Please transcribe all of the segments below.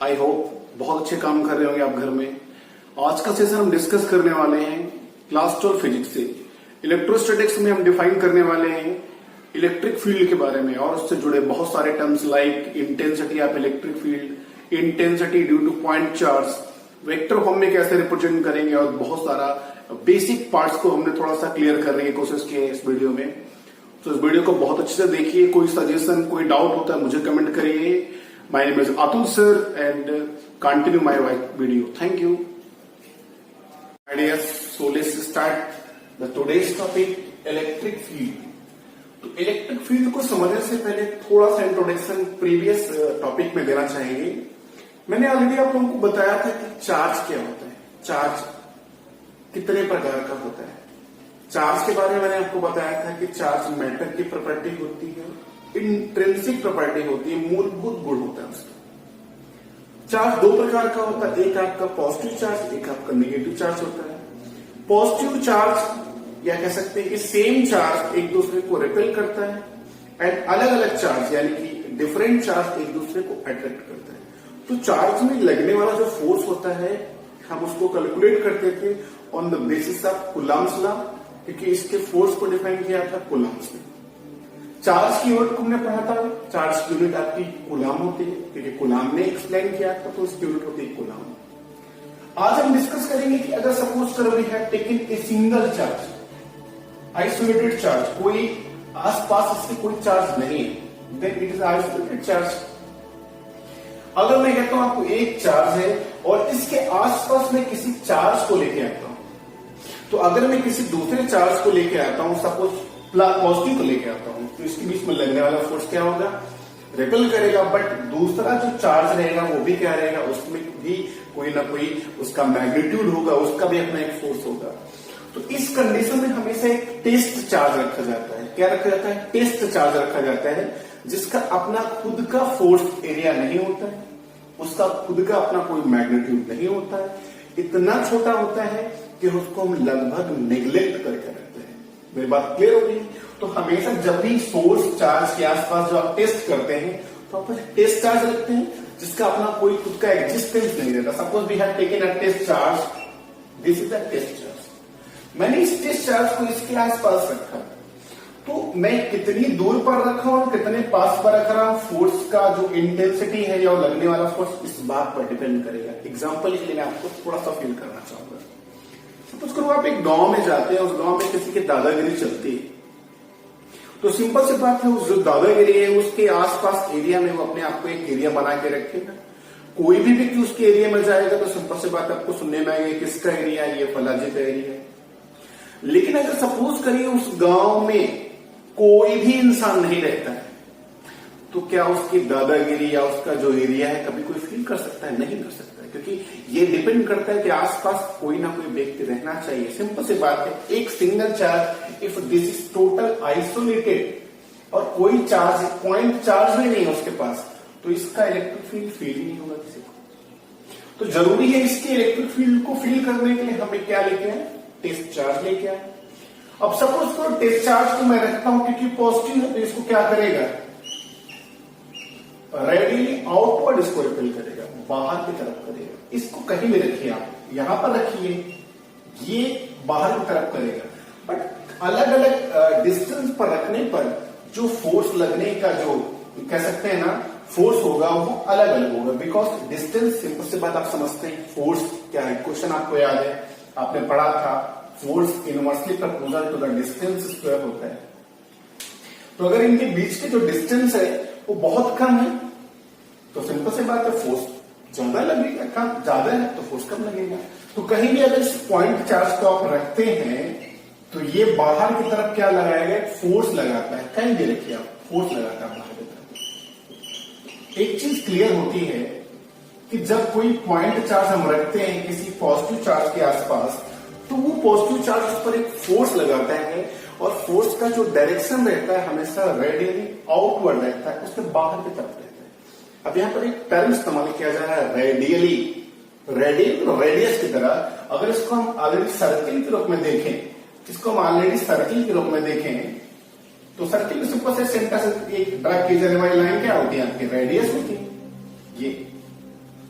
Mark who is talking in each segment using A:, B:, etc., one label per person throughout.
A: I hope बहुत अच्छे काम कर रहे होंगे आप घर में। आज का सेशन हम डिस्कस करने वाले हैं क्लास 12 फिजिक्स से। इलेक्ट्रोस्टैटिक्स में हम डिफाइन करने वाले हैं इलेक्ट्रिक फील्ड के बारे में और उससे जुड़े बहुत सारे terms like intensity of electric field, intensity due to point charge, vector form में कैसे रिप्रेजेंट करेंगे और बहुत सारा बेसिक पार्ट्स को हमने थोड़ा सा क्लियर करने की कोशिश की है इस वीडियो में। तो इस वीडियो को बहुत अच्छे से देखिए। कोई सजेशन, कोई डाउट होता है मुझे कमेंट करिए। My name is Atul sir and continue my video. Thank you. Ideas. So let's start the today's topic, electric field. तो इलेक्ट्रिक फील्ड को समझने से पहले थोड़ा सा इंट्रोडक्शन प्रीवियस टॉपिक में देना चाहेंगे। मैंने ऑलरेडी आप लोगों को बताया था कि चार्ज क्या होता है, चार्ज कितने प्रकार का होता है। चार्ज के बारे में मैंने आपको बताया था कि चार्ज मैटर की प्रॉपर्टी होती है, इंट्रिंसिक प्रॉपर्टी होती है, मूलभूत गुण होता है उसका। चार्ज दो प्रकार का होता है, एक आपका पॉजिटिव चार्ज, एक आपका नेगेटिव चार्ज होता है। पॉजिटिव चार्ज या कह सकते हैं कि सेम चार्ज एक दूसरे को रिपेल करता है एंड अलग अलग चार्ज यानी कि डिफरेंट चार्ज एक दूसरे को अट्रैक्ट करता है। तो चार्ज में लगने वाला जो फोर्स होता है हम उसको कैलकुलेट करते थे on the basis of Coulomb's law, क्योंकि इसके फोर्स को डिफाइन किया था कूलम्ब्स ने। चार्ज की यूनिट को हमने पढ़ा था, चार्ज की यूनिट आपकी कूलम होती है क्योंकि कूलम ने एक्सप्लेन किया था, तो उसकी यूनिट होती है कूलम। आज हम डिस्कस करेंगे कि अगर सपोज करो we have taken a single charge, isolated charge, कोई आसपास इसके कोई चार्ज नहीं है, then it is isolated charge. अगर मैं कहता हूं आपको एक चार्ज है और इसके आसपास मैं किसी चार्ज को लेके आता हूं, तो अगर मैं किसी दूसरे चार्ज को लेके आता हूं, सपोज पॉजिटिव को लेके आता हूं, तो इसके बीच में लगने वाला फोर्स क्या होगा, रिपेल करेगा। बट दूसरा जो चार्ज रहेगा वो भी क्या रहेगा, उसमें भी कोई ना कोई उसका मैग्नीट्यूड होगा, उसका भी अपना एक फोर्स होगा। तो इस कंडीशन में हमेशा एक टेस्ट चार्ज रखा जाता है। क्या रखा जाता है? टेस्ट चार्ज रखा जाता है, जिसका अपना खुद का फोर्स एरिया नहीं होता है, उसका खुद का अपना कोई मैग्नीट्यूड नहीं होता है, इतना छोटा होता है कि उसको हम लगभग निग्लेक्ट करके रखते हैं। मेरी बात क्लियर हो गई? तो हमेशा जब भी सोर्स चार्ज के आसपास जो आप टेस्ट करते हैं तो आप टेस्ट चार्ज रखते हैं जिसका अपना कोई खुद का एग्जिस्टेंस नहीं रहता। Suppose we have taken a test charge, this is a test charge. मैंने इस टेस्ट चार्ज को इसके आसपास रखा, तो मैं कितनी दूर पर रखा हूं, कितने पास पर रख रहा हूं, फोर्स का जो इंटेंसिटी है या लगने वाला फोर्स इस बात पर डिपेंड करेगा। एग्जाम्पल के लिए मैं आपको थोड़ा सा फील करना चाहूंगा। सपोज करो आप एक गांव में जाते हैं, उस गांव में किसी की दादागिरी चलती है, तो सिंपल सी बात है उस जो दादागिरी है उसके आसपास एरिया में वो अपने आप को एक एरिया बना के रखेगा। कोई भी व्यक्ति उसके एरिया में जाएगा तो सिंपल सी बात आपको सुनने में आएगी किसका एरिया है, ये फलाजी का एरिया है। लेकिन अगर सपोज करिए उस गांव में कोई भी इंसान नहीं रहता है, तो क्या उसकी दादागिरी या उसका जो एरिया है कभी कोई फील कर सकता है? नहीं कर सकता है, क्योंकि ये डिपेंड करता है कि आसपास कोई ना कोई व्यक्ति रहना चाहिए। सिंपल सी बात है, एक single charge if this is total isolated और कोई चार्ज पॉइंट चार्ज भी नहीं है उसके पास, तो इसका इलेक्ट्रिक फील्ड फील नहीं होगा किसी को। तो जरूरी है इसके इलेक्ट्रिक फील्ड को फील करने के लिए हमें क्या लेके आए? टेस्ट चार्ज लेके आए। अब सपोज करो टेस्ट चार्ज को मैं रखता हूं क्योंकि पॉजिटिव है, तो इसको क्या करेगा, रेडियली आउटवर्ड इसको रिपेल करेगा, बाहर की तरफ करेगा। इसको कहीं भी रखिए, आप यहां पर रखिए, ये बाहर की तरफ करेगा। बट अलग अलग डिस्टेंस पर रखने पर जो फोर्स लगने का जो कह सकते हैं ना फोर्स होगा वो अलग अलग होगा, बिकॉज डिस्टेंस, सिंपल सी बात आप समझते हैं फोर्स क्या है, क्वेश्चन आपको याद है, आपने पढ़ा था, force inversely proportional to the distance square होता है। तो अगर इनके बीच के जो डिस्टेंस है वो बहुत कम है तो सिंपल सी बात है फोर्स ज्यादा लगेगा, कम ज्यादा है तो फोर्स कम लगेगा। तो कहीं भी अगर इस पॉइंट चार्ज को आप रखते हैं तो ये बाहर की तरफ क्या लगाएगा, फोर्स लगाता है। कहीं भी रखिए आप, फोर्स लगाता है बाहर की तरफ। एक चीज क्लियर होती है कि जब कोई पॉइंट चार्ज हम रखते हैं किसी पॉजिटिव चार्ज के आसपास, तो वो पॉजिटिव चार्ज उस पर एक फोर्स लगाता है और फोर्स का जो डायरेक्शन रहता है हमेशा रेडियली आउटवर्ड रहता है, उसके बाहर की तरफ रहता है। अब यहां पर एक टर्म इस्तेमाल किया जा रहा है रेडियली, रेडियल रेडियस की तरह। अगर इसको हम ऑलरेडी सर्किल के रूप में देखें, इसको हम ऑलरेडी सर्किल के रूप में देखें, तो सर्किल में सिंपल से सेंटर से एक ड्रा की जाने वाली लाइन क्या होती है आपकी, रेडियस होती है। ये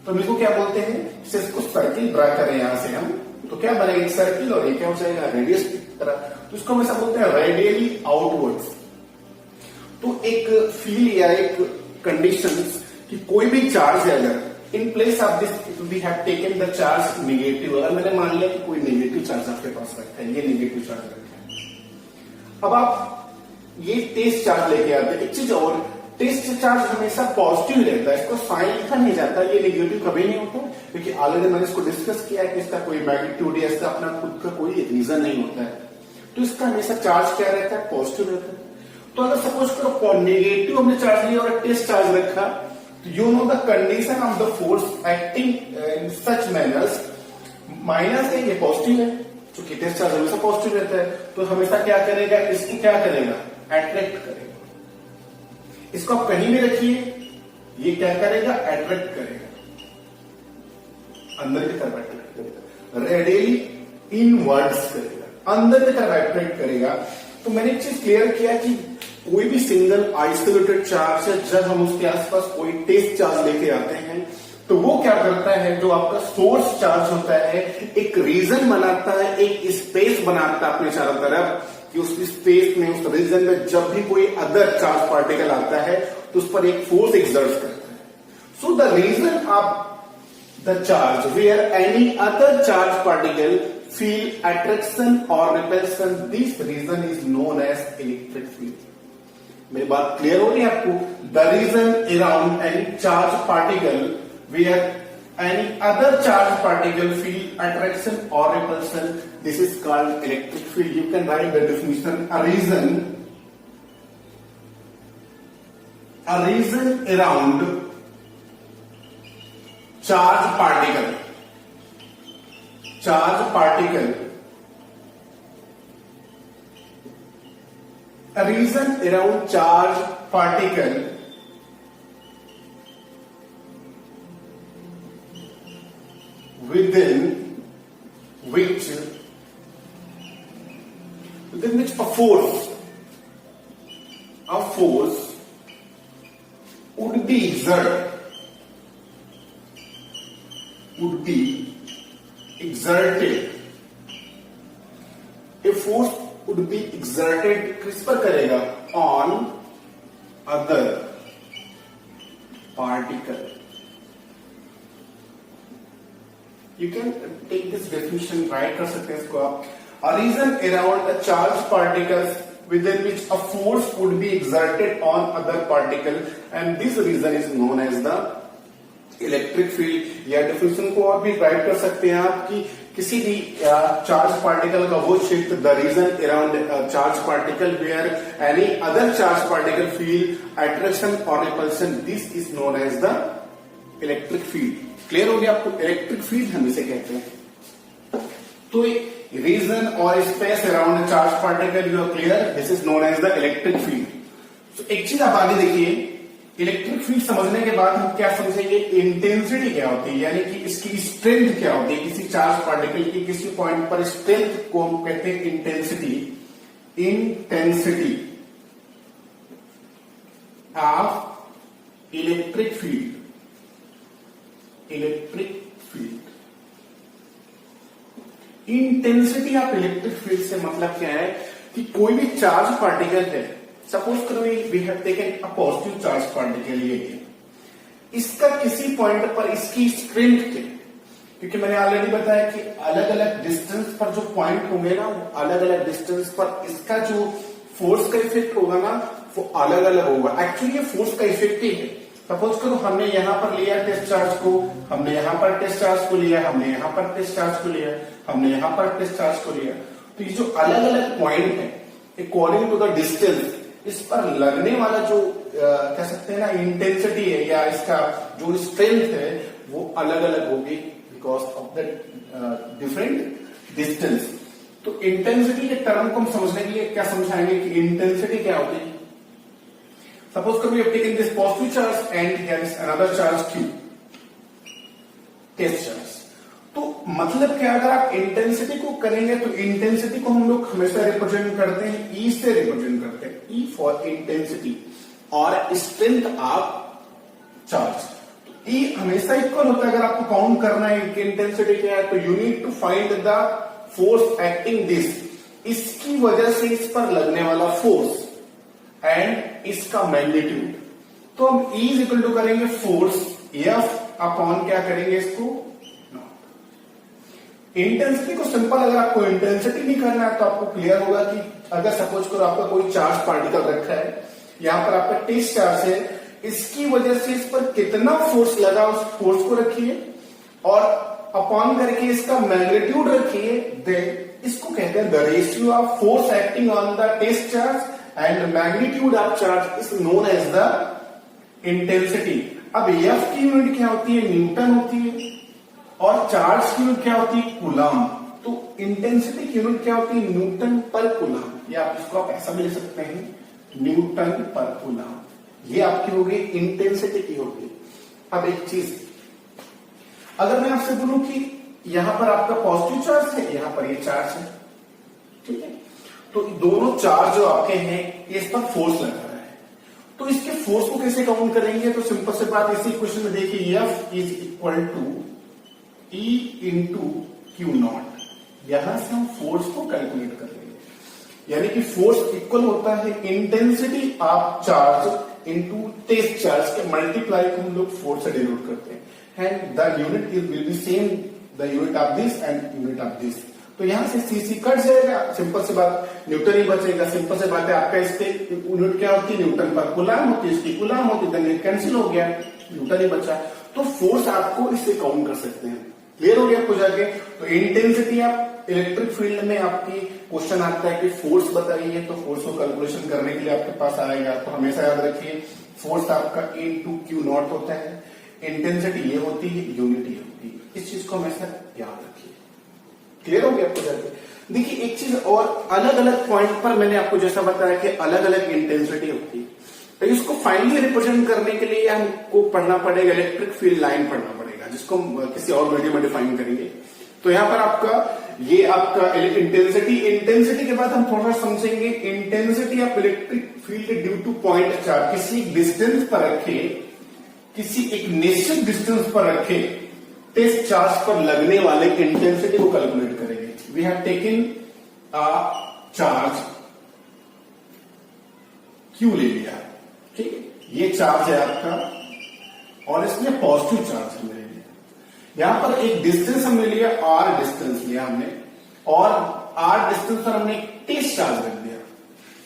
A: तो हम इसको क्या बोलते हैं, इसको सर्किल ड्रा करें यहां से हम, तो क्या बनेगा, एक सर्किल और ये क्या हो जाएगा, रेडियस की तरह। तो इसको हम ऐसा बोलते हैं रेडियली आउटवर्ड्स। तो एक फील या एक कंडीशन कि कोई भी चार्ज है, अगर in place of this we have taken the charge negative, अगर मैंने मान लिया कि कोई नेगेटिव चार्ज आपके पास रखा है, ये नेगेटिव चार्ज रखा है, अब आप ये टेस्ट चार्ज लेके आते हैं। एक चीज और, टेस्ट चार्ज हमेशा पॉजिटिव रहता है, इसको साइन लिखा नहीं जाता, ये नेगेटिव कभी नहीं होता, क्योंकि ऑलरेडी मैंने इसको डिस्कस किया है कि इसका कोई मैग्नीट्यूड या इसका अपना खुद का कोई रीजन नहीं होता है। तो इसका हमेशा चार्ज क्या रहता है, पॉजिटिव रहता है। तो अगर सपोज करो नेगेटिव हमने चार्ज लिया और टेस्ट चार्ज रखा, तो you know the condition of the force acting in such manners, minus है ये पॉजिटिव है, क्योंकि टेस्ट चार्ज हमेशा पॉजिटिव रहता है, तो हमेशा क्या करेगा, इसको क्या करेगा, अट्रैक्ट करेगा। इसको आप कहीं भी रखिए, ये क्या करेगा, अट्रैक्ट करेगा, अंदर की तरफ अट्रैक्ट करेगा, रेडियली इनवर्ड्स करेगा, अंदर की तरफ अट्रैक्ट करेगा। तो मैंने एक चीज क्लियर किया कि कोई भी सिंगल आइसोलेटेड चार्ज है, जब हम उसके आसपास कोई टेस्ट चार्ज लेके आते हैं, तो वो क्या करता है, जो आपका सोर्स चार्ज होता है, एक रीजन बनाता है, एक स्पेस बनाता है अपने चारों तरफ, कि उस स्पेस में, उस रीजन में जब भी कोई अदर चार्ज पार्टिकल आता है तो उस पर एक फोर्स एक्सर्ट करता है। So the region of the charge where any other charge particle feel attraction और repulsion, this region is known as electric field. मेरी बात क्लियर हो रही है आपको? The region around any charge particle where any other charged particle feel attraction or repulsion, this is called electric field. You can write the definition: a region around charged particle, a region around charged particle within which a force would be exerted, a force would be exerted किस पर करेगा, on other particle. You can take this definition, write कर सकते हैं इसको आप, a region around a charged particles within which a force would be exerted on other particle, and this region is known as the electric field. या definition को और भी write कर सकते हैं आप कि किसी भी चार्ज पार्टिकल का वो क्षेत्र, the region around charge particle where any other charge particle feel attraction और repulsion, this is known as the electric field. Clear हो गया आपको? इलेक्ट्रिक फील्ड हम इसे कहते हैं। तो रीजन और space around charge particle, you are clear, this is known as the electric field. तो एक चीज आप आगे देखिए, इलेक्ट्रिक फील्ड समझने के बाद हम क्या समझेंगे, इंटेंसिटी क्या होती है, यानी कि इसकी स्ट्रेंथ क्या होती है, किसी चार्ज पार्टिकल की किसी पॉइंट पर स्ट्रेंथ को हम कहते हैं intensity of electric field. Intensity of electric field से मतलब क्या है कि कोई भी चार्ज पार्टिकल है, सपोज करो we have taken a positive charge particle, ये इसका किसी पॉइंट पर इसकी स्ट्रेंथ क्या, क्योंकि मैंने ऑलरेडी बताया कि अलग अलग डिस्टेंस पर जो पॉइंट होंगे ना, अलग अलग डिस्टेंस पर इसका जो फोर्स का इफेक्ट होगा ना, वो अलग अलग होगा। एक्चुअली ये फोर्स का इफेक्ट ही है। सपोज करो हमने यहां पर लिया टेस्ट चार्ज को, हमने यहां पर टेस्ट चार्ज को लिया, हमने यहां पर टेस्ट चार्ज को लिया, हमने यहां पर टेस्ट चार्ज को लिया, तो ये जो अलग अलग पॉइंट है, अकॉर्डिंग टू द डिस्टेंस, इस पर लगने वाला जो कह सकते हैं ना इंटेंसिटी है या इसका जो स्ट्रेंथ है, वो अलग अलग होगी because of the different distance. तो इंटेंसिटी के टर्म को हम समझने के लिए क्या समझाएंगे कि इंटेंसिटी क्या होती है। सपोज करो we have taken this positive charge and here is another charge Q, test charge. तो मतलब क्या, अगर आप इंटेंसिटी को करेंगे तो इंटेंसिटी को हम लोग हमेशा रिप्रेजेंट करते हैं E से रिप्रेजेंट करते हैं, E फॉर इंटेंसिटी और स्ट्रेंथ ऑफ चार्ज। तो ई हमेशा इक्वल होता है। अगर आपको काउंट करना है कि इंटेंसिटी क्या है, तो you need to find the force acting this, इसकी वजह से इस पर लगने वाला फोर्स एंड इसका मैग्नीट्यूड। तो हम E इज इक्वल टू करेंगे फोर्स F अपॉन क्या करेंगे इसको, इंटेंसिटी को। सिंपल अगर आपको इंटेंसिटी नहीं करना है तो आपको क्लियर होगा कि अगर सपोज करो आपका कोई चार्ज पार्टिकल रखा है, यहां पर आपका टेस्ट चार्ज है, इसकी वजह से इस पर कितना फोर्स लगा उस फोर्स को रखिए और अपॉन करके इसका मैग्नीट्यूड रखिए, देन इसको कहते हैं the ratio of force acting on the test charge and magnitude of charge is known as the intensity. अब एफ की यूनिट क्या होती है, न्यूटन होती है, और चार्ज की यूनिट क्या होती है, कूलम। तो इंटेंसिटी की यूनिट क्या होती है, न्यूटन पर कूलम, या आप इसको आप ऐसा भी लिख सकते हैं न्यूटन पर कूलम। ये आपकी होगी इंटेंसिटी की होगी। अब एक चीज, अगर मैं आपसे बोलूं कि यहां पर आपका पॉजिटिव चार्ज है, यहां पर ये चार्ज है, ठीक है, तो दोनों चार्ज जो आपके हैं ये इस पर फोर्स लगा रहा है, तो इसके फोर्स को कैसे काउंट करेंगे, तो सिंपल से बात इसी क्वेश्चन में देखिए, F is equal to E into Q naught. यहां से हम फोर्स को कैलकुलेट कर लेंगे, यानी कि फोर्स इक्वल होता है intensity of charge into test charge के मल्टीप्लाई को हम लोग फोर्स से डिनोट करते हैं, and the unit is will be same the unit of this and unit of this. तो यहां से सीसी कट जाएगा, सिंपल से बात, न्यूटन ही बचेगा। सिंपल से बात है, आपका इसके यूनिट क्या होती है, न्यूटन पर कूलम होती है, इसकी कूलम होती है, देन ये कैंसिल हो गया, न्यूटन ही बचा। तो फोर्स आपको इससे काउंट कर सकते हैं। क्लियर हो गया आपको जाके। तो इंटेंसिटी आप इलेक्ट्रिक फील्ड में आपकी क्वेश्चन आता है कि फोर्स बताइए, तो फोर्स को कैलकुलेशन करने के लिए आपके पास आएगा। तो हमेशा याद रखिए फोर्स आपका E टू क्यू नॉट होता है, इंटेंसिटी ये होती है, यूनिट ये होती है। इस चीज को हमेशा याद रखिए। क्लियर हो गया आपको जाके। देखिए एक चीज और, अलग अलग पॉइंट पर मैंने आपको जैसा बताया कि अलग अलग इंटेंसिटी होती है, तो इसको फाइनली रिप्रेजेंट करने के लिए हमको पढ़ना पड़ेगा, इलेक्ट्रिक फील्ड लाइन पढ़ना पड़ेगा, जिसको हम किसी और वीडियो में डिफाइन करेंगे। तो यहां पर आपका ये आपका इंटेंसिटी के बाद हम थोड़ा सा समझेंगे intensity of electric field due to point charge. किसी डिस्टेंस पर रखे, किसी एक निश्चित डिस्टेंस पर रखे टेस्ट चार्ज पर लगने वाले इंटेंसिटी को कैलकुलेट करेंगे। We have taken a charge Q ले लिया, ठीक है, ये चार्ज है आपका और इसमें पॉजिटिव चार्ज हमने लिया। यहां पर एक डिस्टेंस हमने लिया, R डिस्टेंस लिया हमने, और R डिस्टेंस पर हमने टेस्ट चार्ज रख दिया।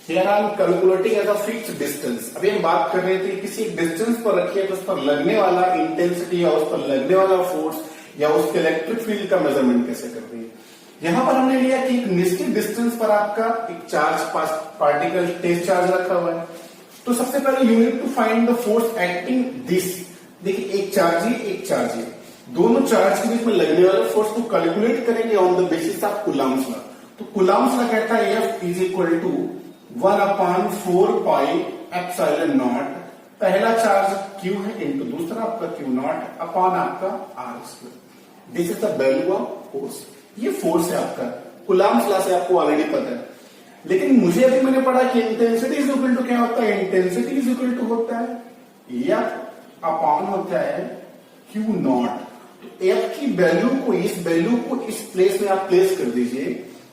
A: Here I am calculating as a fixed distance. अभी हम बात कर रहे थे किसी एक डिस्टेंस पर रखिए तो उस पर लगने वाला इंटेंसिटी या उस पर लगने वाला फोर्स या उसके इलेक्ट्रिक फील्ड का मेजरमेंट कैसे करते हैं। यहां पर हमने लिया कि एक निश्चित डिस्टेंस पर आपका एक चार्ज पार्टिकल टेस्ट चार्ज रखा हुआ है। तो सबसे पहले you need to find the force acting this. देखिए एक चार्ज है, एक चार्ज है, दोनों चार्ज के बीच में लगने वाले फोर्स को कैलकुलेट करेंगे on the basis of Coulomb's law. तो कूलम्स लॉ कहता है F is equal to 1/4 pi epsilon naught, पहला चार्ज Q है इंटू दूसरा आपका Q नॉट अपॉन आपका R²। This is the value of force. ये फोर्स है आपका, कूलम्स लॉ से आपको ऑलरेडी पता है। लेकिन मुझे अभी मैंने पढ़ा कि इंटेंसिटी इज इक्वल टू क्या होता है, इंटेंसिटी इज इक्वल टू होता है F अपॉन होता है Q नॉट। तो F की वैल्यू को, इस वैल्यू को इस प्लेस में आप प्लेस कर दीजिए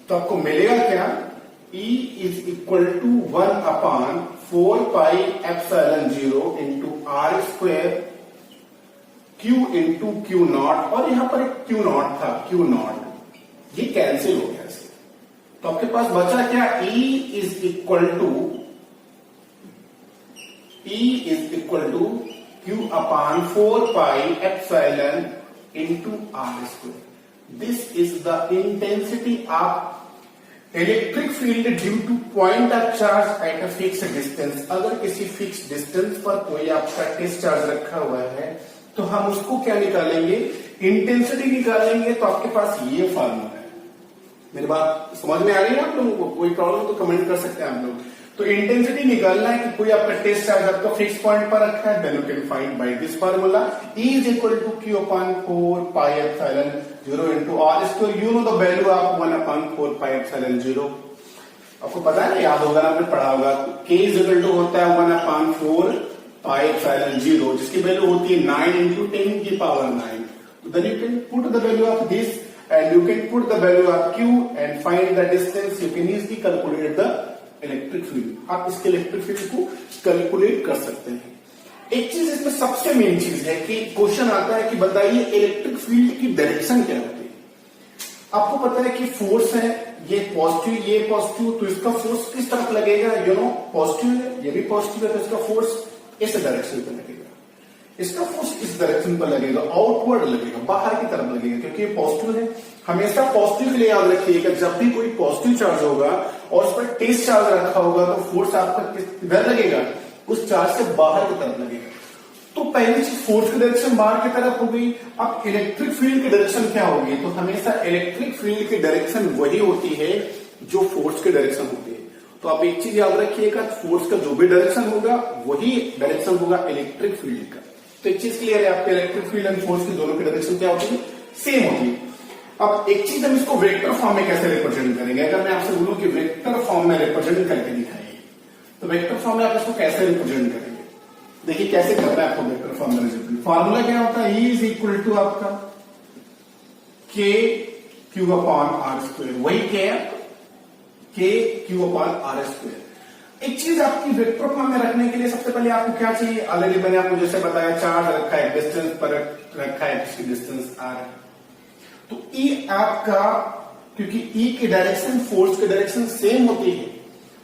A: तो आपको मिलेगा क्या, E is equal to 1/4 pi epsilon 0 into R² Q into Q naught, और यहां पर एक Q नॉट था, Q नॉट ये कैंसिल हो गया इससे। तो आपके पास बचा क्या, E is equal to Q/4 pi epsilon into R²। This is the intensity of electric field due to point of charge at a fix distance. अगर किसी फिक्स डिस्टेंस पर कोई आपका टेस्ट चार्ज रखा हुआ है तो हम उसको क्या निकालेंगे, इंटेंसिटी निकालेंगे। तो आपके पास ये फॉर्मूला है। मेरी बात समझ में आ रही है आप लोगों को? कोई प्रॉब्लम तो कमेंट कर सकते हैं आप लोग। तो इंटेंसिटी निकालना है कि कोई आपका टेस्ट चार्ज आपका फिक्स पॉइंट पर रखा है, then you can find by this formula. E is equal to Q/4 pi epsilon 0 into R²। You know the value of 1/4 pi epsilon 0, आपको पता है ना, याद होगा, आपने पढ़ा होगा। K इज इक्वल टू होता है 1/4 पाई एप्सिलॉन 0, जिसकी वैल्यू होती है 9 इंटू 10 की power 9. Then you can put the value of this and you can put the value of q and find the distance. You can easily calculate the electric field. आप इसके electric field को calculate कर सकते हैं. एक चीज इसमें सबसे मेन चीज है कि क्वेश्चन आता है कि बताइए इलेक्ट्रिक फील्ड की डायरेक्शन क्या होती है. आपको पता है कि फोर्स है, ये पॉजिटिव ये पॉजिटिव, तो इसका फोर्स किस तरफ लगेगा, पॉजिटिव है, ये भी पॉजिटिव है, तो इसका फोर्स इस डायरेक्शन पर लगेगा. इसका फोर्स इस डायरेक्शन पर लगेगा, आउटवर्ड लगेगा, बाहर की तरफ लगेगा, क्योंकि ये पॉजिटिव है. हमेशा पॉजिटिव के लिए याद रखिएगा, जब भी कोई पॉजिटिव चार्ज होगा और उस पर टेस्ट चार्ज रखा होगा तो फोर्स आपका किधर लगेगा, उस चार्ज से बाहर की तरफ लगेगा. तो पहली चीज फोर्स की डायरेक्शन बाहर की तरफ हो गई. अब इलेक्ट्रिक फील्ड की डायरेक्शन क्या होगी, तो हमेशा इलेक्ट्रिक फील्ड की डायरेक्शन वही होती है जो फोर्स की डायरेक्शन होती है. तो आप एक चीज याद रखिएगा, फोर्स का जो भी डायरेक्शन होगा वही डायरेक्शन होगा इलेक्ट्रिक फील्ड का. तो एक चीज क्लियर है आपके, इलेक्ट्रिक फील्ड एंड फोर्स की दोनों की डायरेक्शन क्या होती है, सेम होती है. अब एक चीज हम इसको वेक्टर फॉर्म में कैसे रिप्रेजेंट करेंगे. अगर मैं आपसे बोलूं कि वेक्टर फॉर्म में रिप्रेजेंट करके दिखाइए, तो वेक्टर फॉर्म में आप इसको कैसे रिप्रेजेंट करेंगे. देखिए कैसे करना है आपको वेक्टर फॉर्म में रिप्रेजेंट. फॉर्मूला क्या होता है, E इज इक्वल टू आपका के क्यू अपॉन आर स्क्वायर. वही क्या है, के क्यू अपॉन आर स्क्वायर. एक चीज आपकी वेक्टर फॉर्म में रखने के लिए सबसे पहले आपको क्या चाहिए, ऑलरेडी मैंने आपको जैसे बताया, चार्ज रखा है, डिस्टेंस पर रखा है, इसकी डिस्टेंस आर. तो E आपका, क्योंकि E की डायरेक्शन फोर्स की डायरेक्शन सेम होती है,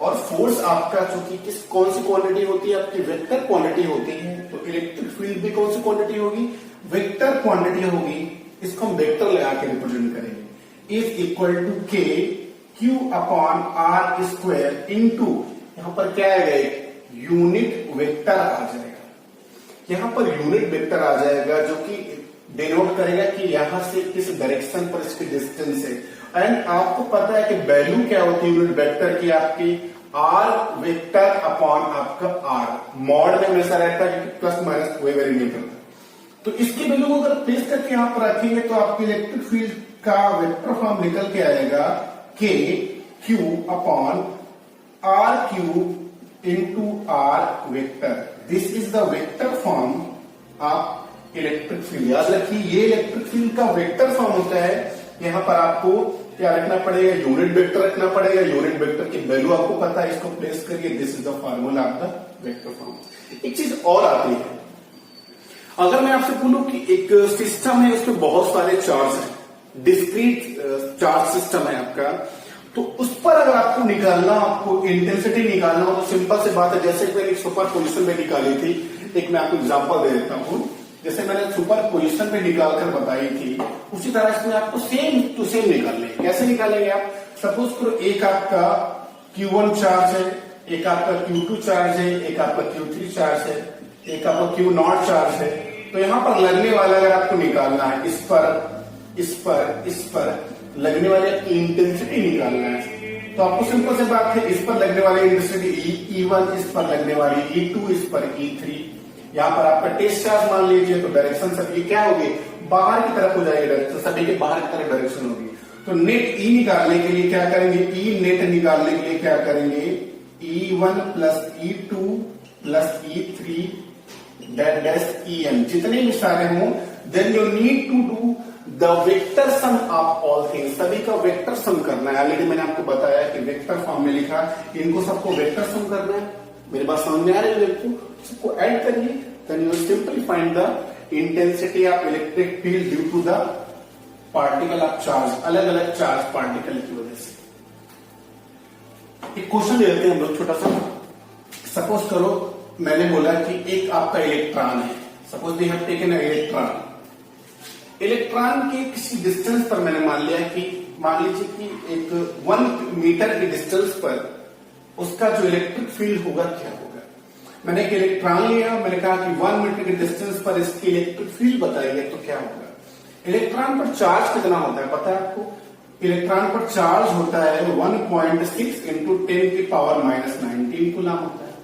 A: और फोर्स आपका चूंकि कौन सी क्वांटिटी होती है, आपकी वेक्टर क्वांटिटी होती है, तो इलेक्ट्रिक फील्ड भी कौन सी क्वांटिटी होगी, वेक्टर क्वांटिटी होगी. इसको हम वेक्टर लगा के रिप्रेजेंट करेंगे. Is equal to K Q upon R square into, यहां पर क्या आएगा, यूनिट वेक्टर आ जाएगा. यहां पर यूनिट वेक्टर आ जाएगा जो कि डिनोट करेगा कि यहां से किस डायरेक्शन पर इसकी डिस्टेंस है. एंड आपको पता है कि वैल्यू क्या होती है यूनिट वेक्टर की, आपकी आर वेक्टर अपॉन आपका आर. मॉड में हमेशा रहता है कि प्लस माइनस कोई वेरी नहीं करता. तो इसकी वैल्यू को अगर प्लेस करके यहां पर रखेंगे तो आपकी इलेक्ट्रिक फील्ड का वेक्टर फॉर्म निकल के आएगा K Q upon R cube into R vector. This is the vector form of electric field. याद रखिए ये इलेक्ट्रिक फील्ड का वेक्टर फॉर्म होता है. यहां पर आपको क्या रखना पड़ेगा, यूनिट वेक्टर रखना पड़ेगा. यूनिट वेक्टर की वैल्यू आपको पता है, इसको प्लेस करिए. This is the formula of the vector form. एक चीज और आती है, अगर मैं आपसे बोलूं कि एक सिस्टम है, उसमें बहुत सारे चार्ज हैं, डिस्क्रीट चार्ज सिस्टम है आपका, तो उस पर अगर आपको निकालना, आपको इंटेंसिटी निकालना हो, तो सिंपल से बात है, जैसे मैंने सुपर पोजिशन में निकाली थी. एक मैं आपको एग्जांपल दे देता हूं. जैसे मैंने सुपर पोजिशन पे निकालकर बताई थी, उसी तरह इसमें आपको सेम टू सेम निकालने. कैसे निकालेंगे आप, सपोज करो एक आपका Q1 चार्ज है, एक आपका Q2 चार्ज है, एक आपका Q3 चार्ज है, एक आपका Q0 चार्ज है. तो यहां पर लगने वाला अगर आपको निकालना है, इस पर लगने वाले इंटेंसिटी निकालना है, तो आपको सिंपल से बात है, इस पर लगने वाली इंटेंसिटी E1, इस पर लगने वाली E2, इस पर E3. यहां पर आपका टेस्ट चार्ज मान लीजिए, तो डायरेक्शन सभी क्या होगी, बाहर की तरफ हो जाएगी डायरेक्शन, सभी के बाहर की तरफ डायरेक्शन होगी. तो नेट E निकालने के लिए क्या करेंगे, E नेट निकालने के लिए क्या करेंगे, E1 plus E2 plus E3 dash EM, जितने भी सारे हों, then you need to do the vector sum of all things. सभी का वेक्टर सम करना है. ऑलरेडी मैंने आपको बताया कि वेक्टर फॉर्म में लिखा, इनको सबको वेक्टर सम करना है. मेरी बात समझ में आ रही है, सबको ऐड करिए, then you simply find the intensity of electric field due to the particle of charge, अलग अलग चार्ज पार्टिकल की वजह से. एक क्वेश्चन ले लेते हैं हम लोग छोटा सा. सपोज करो मैंने बोला कि एक आपका इलेक्ट्रॉन है, suppose we have taken electron. Electron के किसी डिस्टेंस पर मैंने मान लीजिए कि एक 1 मीटर के डिस्टेंस पर उसका जो इलेक्ट्रिक फील्ड होगा क्या होगा. मैंने एक इलेक्ट्रॉन लिया, मैंने कहा कि 1 मीटर के डिस्टेंस पर इसकी इलेक्ट्रिक फील्ड बताइए तो क्या होगा. इलेक्ट्रॉन पर चार्ज कितना होता है पता है आपको, इलेक्ट्रॉन पर चार्ज होता है 1.6 इंटू 10 की पावर -19 कूलम होता है.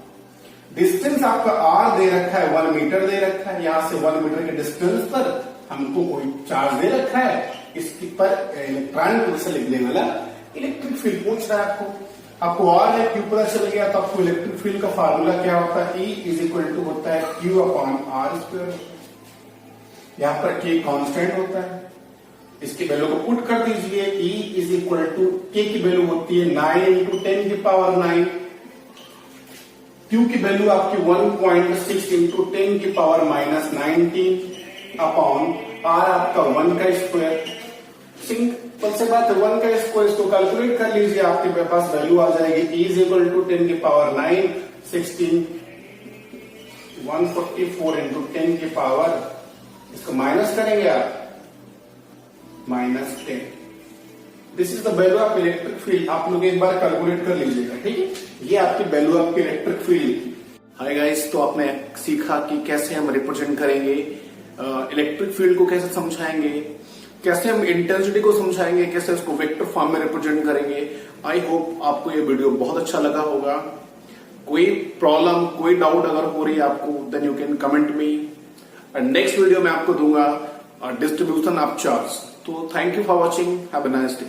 A: डिस्टेंस आपका r दे रखा है, 1 मीटर दे रखा है. यहां से 1 मीटर के डिस्टेंस पर हमको कोई चार्ज दे रखा है, इसके पर इलेक्ट्रॉन को से लिखने वाला इलेक्ट्रिक फील्ड पूछ रहा है आपको. आपको आर या क्यू पता चल गया तो आपको इलेक्ट्रिक फील्ड का फार्मूला क्या होता है, E इज इक्वल टू होता है Q अपॉन आर स्क्वायर। यहां पर K कांस्टेंट होता है, इसकी वैल्यू को पुट कर दीजिए। E is equal to K की वैल्यू होती है 9 इंटू 10 की पावर 9, Q की वैल्यू आपकी 1.6 इंटू 10 की पावर माइनस 19 अपॉन आर आपका 1 का स्क्वायर। सिंपल से बात है, 1 का स्क्वायर, इसको कैलकुलेट कर लीजिए, आपके पास वैल्यू आ जाएगी E इज इक्वल टू 10 की पावर 9 16 144 इंटू 10 की पावर, इसको माइनस करेंगे आप -10। This is the value of electric field. आप लोग एक बार कैलकुलेट कर लीजिएगा, ठीक है। ये आपकी value of electric field. Hi guys, तो आपने सीखा कि कैसे हम रिप्रेजेंट करेंगे इलेक्ट्रिक फील्ड को, कैसे समझाएंगे, कैसे हम इंटेंसिटी को समझाएंगे, कैसे उसको वेक्टर फॉर्म में रिप्रेजेंट करेंगे। आई होप आपको ये वीडियो बहुत अच्छा लगा होगा। कोई प्रॉब्लम, कोई डाउट अगर हो रही है आपको, then you can comment me. Next video में आपको दूंगा डिस्ट्रीब्यूशन ऑफ चार्ज। तो thank you for watching, have a nice day.